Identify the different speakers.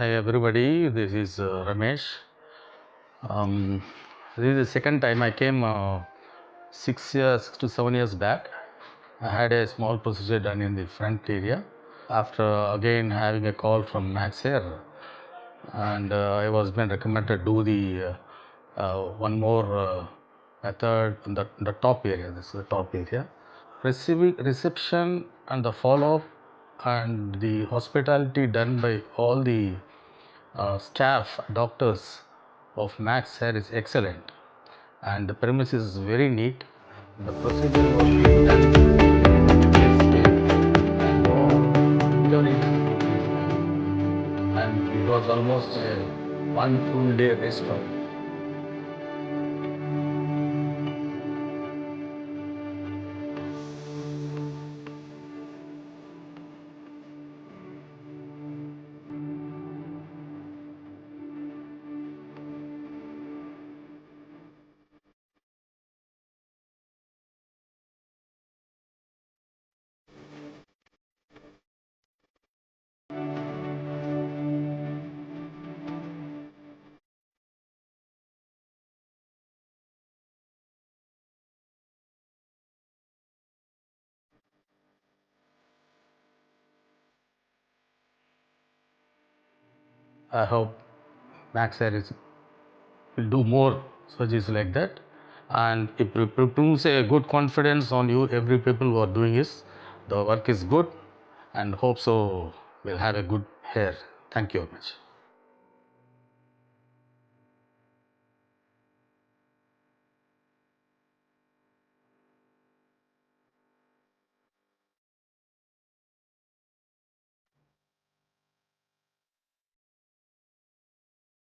Speaker 1: Hi everybody, this is Ramesh. Um, this is the second time I came 6 to 7 years back. I had a small procedure done in the front area. After again having a call from Max Hair, and I was been recommended to do the one more method in the top area. This is the top area. Receiving reception and the follow up and the hospitality done by all the staff, doctors of Max Hair is excellent, and the premise is very neat. The procedure was being done and it was almost a one full day rest. I hope Max Hair will do more surgeries like that, and it proves a good confidence on you. Every people who are doing this, the work is good, and hope so will have a good hair. Thank you very much.